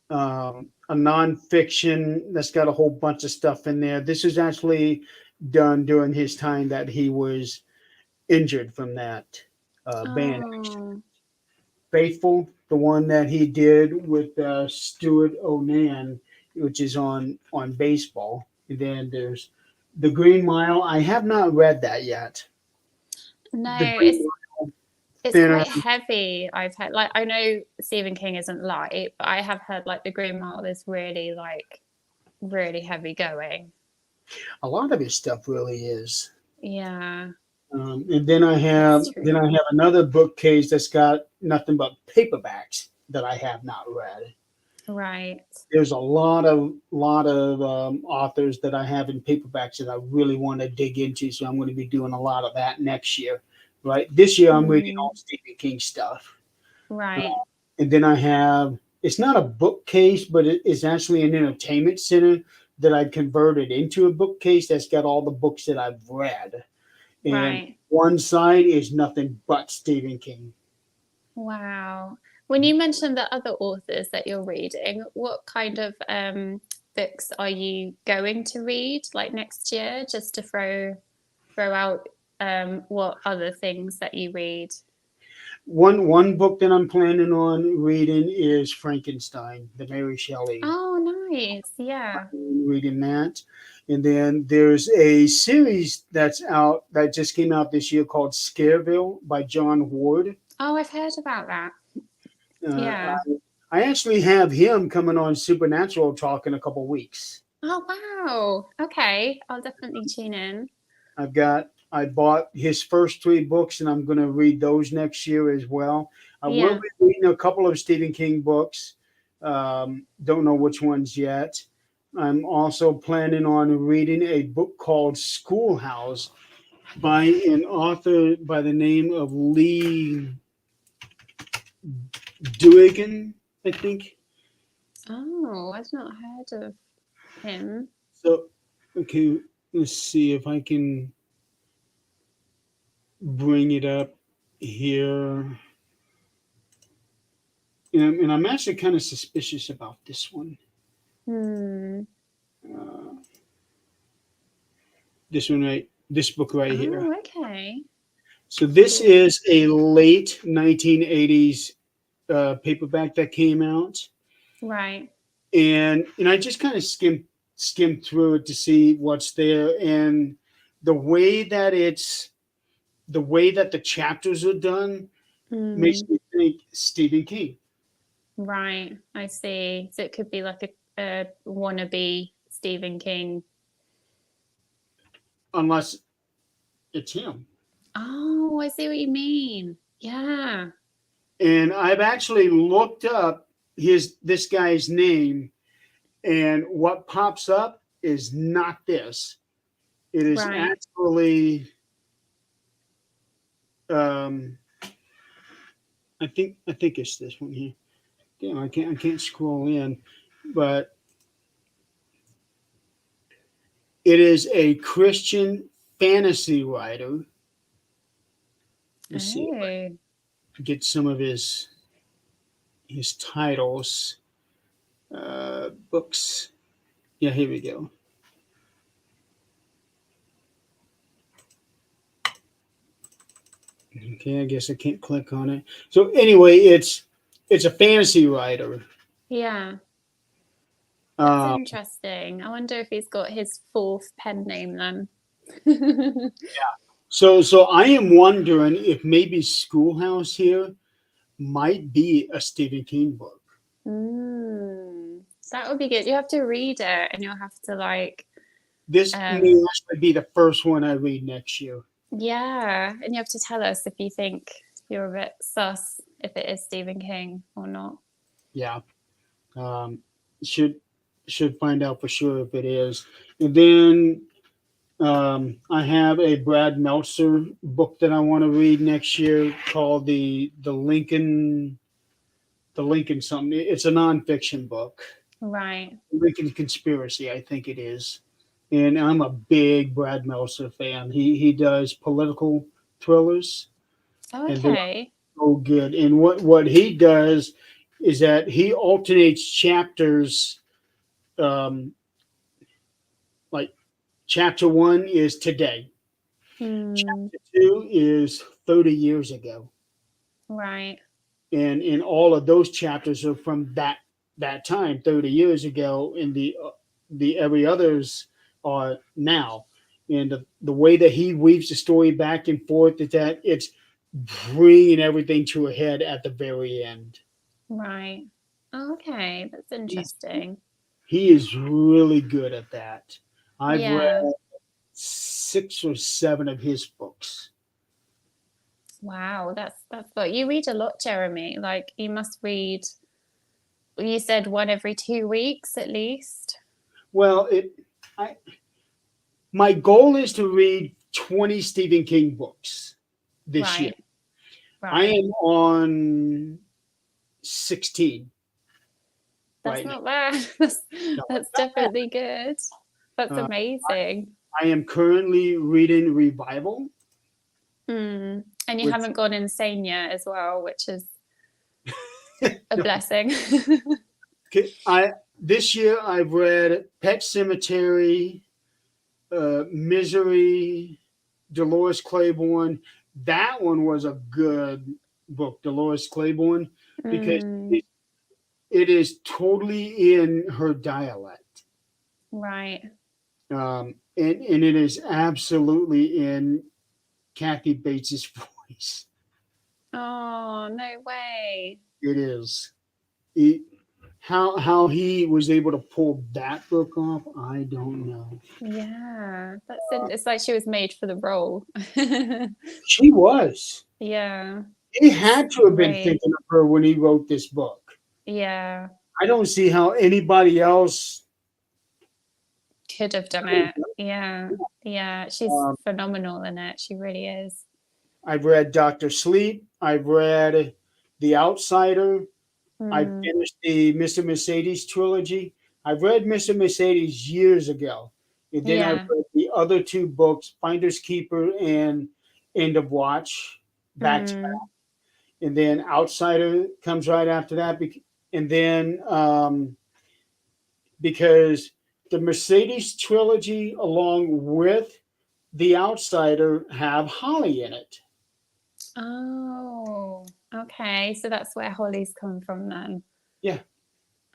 nonfiction that's got a whole bunch of stuff in there. This is actually done during his time that he was injured from that band. Oh. Faithful, the one that he did with Stuart Onan, which is on baseball. And then there's The Green Mile. I have not read that yet. No, The Green Mile, it's thinner. quite heavy. I've heard, like, I know Stephen King isn't light, but I have heard like The Green Mile is really like really heavy going. A lot of his stuff really is. Yeah, And then I have that's true. another bookcase that's got nothing but paperbacks that I have not read. Right. There's a lot of authors that I have in paperbacks that I really want to dig into, so I'm going to be doing a lot of that next year. Right, this year I'm reading all Stephen King stuff, Right. and then I have, it's not a bookcase, but it's actually an entertainment center that I converted into a bookcase that's got all the books that I've read, and Right. one side is nothing but Stephen King. Wow. When you mentioned the other authors that you're reading, what kind of books are you going to read like next year? Just to throw out what other things that you read. One book that I'm planning on reading is Frankenstein, the Mary Shelley. Oh, nice. Yeah. Reading that. And then there's a series that's out that just came out this year called Scareville by John Ward. Oh, I've heard about that. Yeah. I actually have him coming on Supernatural Talk in a couple weeks. Oh, wow. Okay. I'll definitely tune in. I bought his first 3 books and I'm going to read those next year as well. I Yeah. will be reading a couple of Stephen King books. Don't know which ones yet. I'm also planning on reading a book called Schoolhouse by an author by the name of Lee Duigan, I think. Oh, I've not heard of him. So, okay, let's see if I can bring it up here. And I'm actually kind of suspicious about this one. This book right here. Oh, okay. So this is a late 1980s paperback that came out, Right. and I just kind of skimmed through it to see what's there, and the way that the chapters are done makes me think Stephen King. Right. I see. So it could be like a wannabe Stephen King. Unless it's him. Oh, I see what you mean. Yeah. And I've actually looked up this guy's name, and what pops up is not this. It is Right. actually, I think it's this one here. Damn, I can't scroll in, but it is a Christian fantasy writer. Let's see if I Oh. get some of his titles. Books. Yeah, here we go. Okay, I guess I can't click on it. So anyway, it's a fantasy writer. Yeah. That's interesting. I wonder if he's got his 4th pen name then. So I am wondering if maybe Schoolhouse here might be a Stephen King book. That would be good. You have to read it and you'll have to like. This may actually be the first one I read next year. Yeah. And you have to tell us if you think you're a bit sus if it is Stephen King or not. Yeah. Should find out for sure if it is. And then I have a Brad Meltzer book that I want to read next year called the Lincoln something. It's a nonfiction book. Right. Lincoln Conspiracy, I think it is. And I'm a big Brad Meltzer fan. He does political thrillers. Okay. So good. And what he does is that he alternates chapters. Like chapter 1 is today. Chapter 2 is 30 years ago. Right. And all of those chapters are from that that time 30 years ago, and the every others are now. And the way that he weaves the story back and forth is that it's bringing everything to a head at the very end. Right. Okay, that's interesting. He is really good at that. I've Yeah. read 6 or 7 of his books. Wow, that's what you read a lot, Jeremy. Like you must read, you said one every 2 weeks at least. Well, my goal is to read 20 Stephen King books this year. Right. I Right. am on 16. That's right not bad. now. That's definitely good. That's Uh, amazing. I am currently reading Revival. Mm. And you which- haven't gone insane yet as well, which is a blessing. This year I've read Pet Cemetery, Misery, Dolores Claiborne. That one was a good book, Dolores Claiborne, because Mm. it is totally in her dialect. Right. And it is absolutely in Kathy Bates's voice. Oh, no way. It is. How he was able to pull that book off, I don't know. Yeah, it's like she was made for the role. She was. Yeah, He had to have been Great. thinking of her when he wrote this book. yeah, I don't see how anybody else. could have done it. Yeah, she's Um, phenomenal in it. She really is. I've read Doctor Sleep. I've read The Outsider. I Mm, finished the Mr. Mercedes trilogy. I've read Mr. Mercedes years ago. And then I yeah. read the other 2 books, Finders Keeper and End of Watch, back to back. Mm, And then Outsider comes right after that. And then because the Mercedes trilogy, along with The Outsider, have Holly in it. oh, okay. So that's where Holly's come from then. Yeah.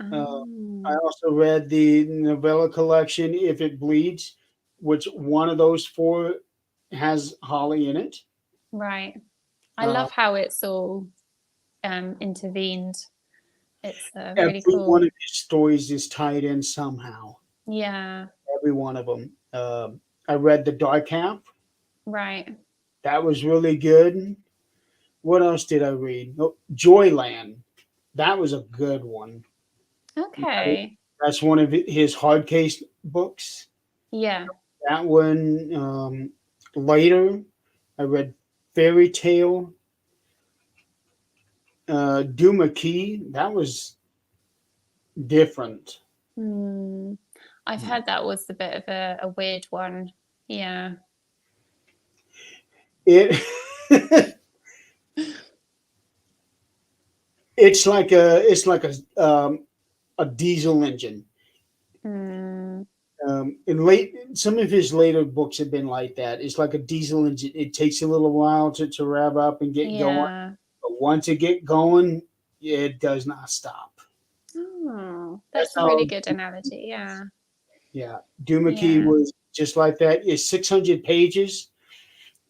Oh, I also read the novella collection, If It Bleeds, which one of those 4 has Holly in it. right. I Uh, love how it's all intervened. It's Every really one cool. of his stories is tied in somehow. Yeah, Every one of them. I read The Dark Half. right. That was really good. What else did I read? Oh, Joyland. That was a good one. Okay. That's one of his hard case books. Yeah. That one. Later, I read Fairy Tale. Duma Key. That was different. Hmm. I've heard that was a bit of a weird one. Yeah. It. It's like a diesel engine. Hmm. In some of his later books have been like that. It's like a diesel engine. It takes a little while to rev up and get going, Yeah. but once it get going, it does not stop. Oh, That's that's a really how- good analogy. Yeah. Yeah, Duma Key Yeah. was just like that. It's 600 pages,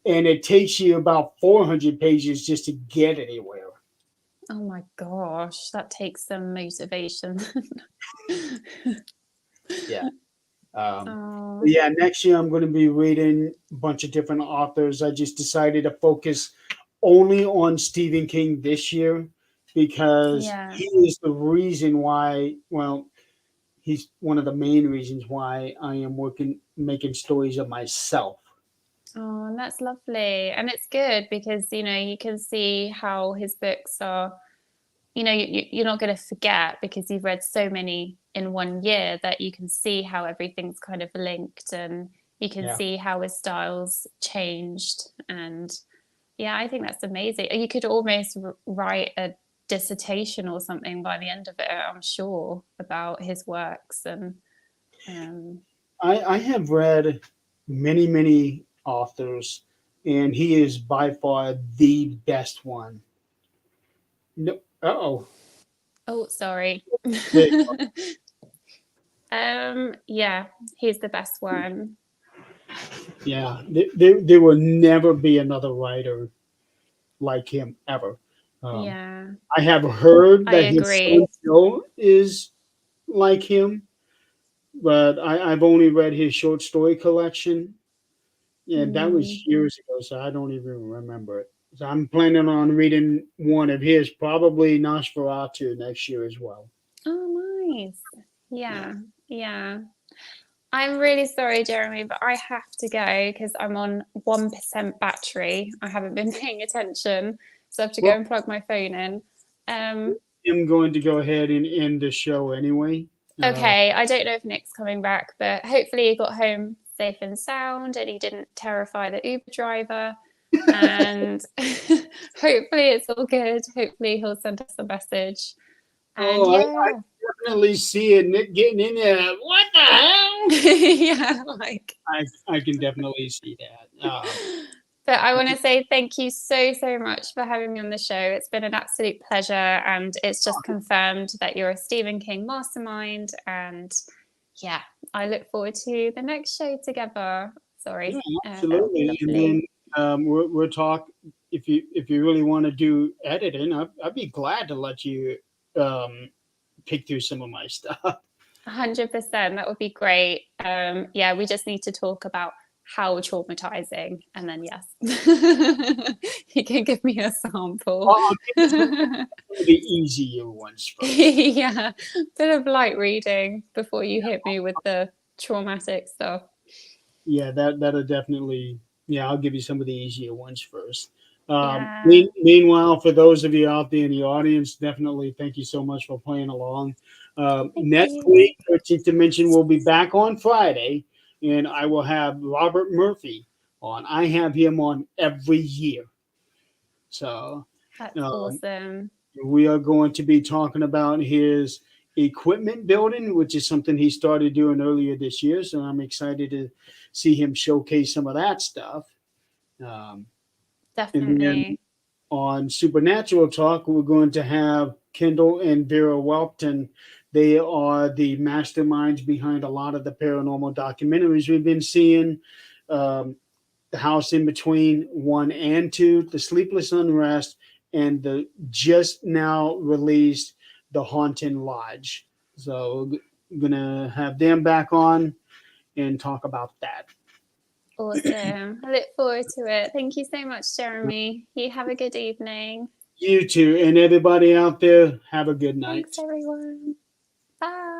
and it takes you about 400 pages just to get anywhere. Oh my gosh, that takes some motivation. Yeah. Oh, Yeah, next year I'm going to be reading a bunch of different authors. I just decided to focus only on Stephen King this year because yeah. he is the reason why, well, he's one of the main reasons why I am making stories of myself. Oh, and that's lovely. And it's good because, you can see how his books are, you're not going to forget because you've read so many in one year that you can see how everything's kind of linked and you can Yeah. see how his styles changed. And yeah, I think that's amazing. You could almost write a dissertation or something by the end of it, I'm sure, about his works. And I have read many, many authors, and he is by far the best one. No, uh-oh. Oh, sorry. There you Yeah, he's the best one. Yeah, there will never be another writer like him ever. Um, Yeah, I have heard I that his agree. son Joe is like him, but I've only read his short story collection, and that Mm. was years ago, so I don't even remember it. So I'm planning on reading one of his, probably Nosferatu next year as well. Oh, nice. Yeah. Yeah, yeah. I'm really sorry, Jeremy, but I have to go because I'm on 1% battery. I haven't been paying attention, so I have to go Well, and plug my phone in. Um, I'm going to go ahead and end the show anyway. okay, I don't know if Nick's coming back, but hopefully he got home safe and sound and he didn't terrify the Uber driver. And hopefully it's all good. Hopefully he'll send us a message. And Oh, I yeah, definitely see it, Nick getting in there. What the hell? yeah, like. I can definitely see that. But I want to say thank you so much for having me on the show. It's been an absolute pleasure, and it's just confirmed that you're a Stephen King mastermind. And yeah, I look forward to the next show together. Sorry, Yeah, that would be absolutely. And lovely. then we'll talk if you really want to do editing. I'd be glad to let you pick through some of my stuff. 100%, that would be great. Yeah, we just need to talk about how traumatizing, and then yes, you can give me a sample. I'll give you some of the easier ones first. Yeah, bit of light reading before you hit me with the traumatic stuff. Yeah, that'll definitely. Yeah, I'll give you some of the easier ones first. Yeah. Meanwhile, for those of you out there in the audience, definitely thank you so much for playing along. Thank Next you. week, 13th Dimension will be back on Friday, and I will have Robert Murphy on. I have him on every year. So That's uh, awesome. we are going to be talking about his equipment building, which is something he started doing earlier this year. So I'm excited to see him showcase some of that stuff. Um, and then Definitely. on Supernatural Talk, we're going to have Kendall and Vera Welpton. They are the masterminds behind a lot of the paranormal documentaries we've been seeing. Um, the House in Between 1 and 2, The Sleepless Unrest, and the just now released The Haunting Lodge. So I'm gonna have them back on and talk about that. Awesome. I look forward to it. Thank you so much, Jeremy. You have a good evening. You too, and everybody out there, have a good night. Thanks, everyone. Bye.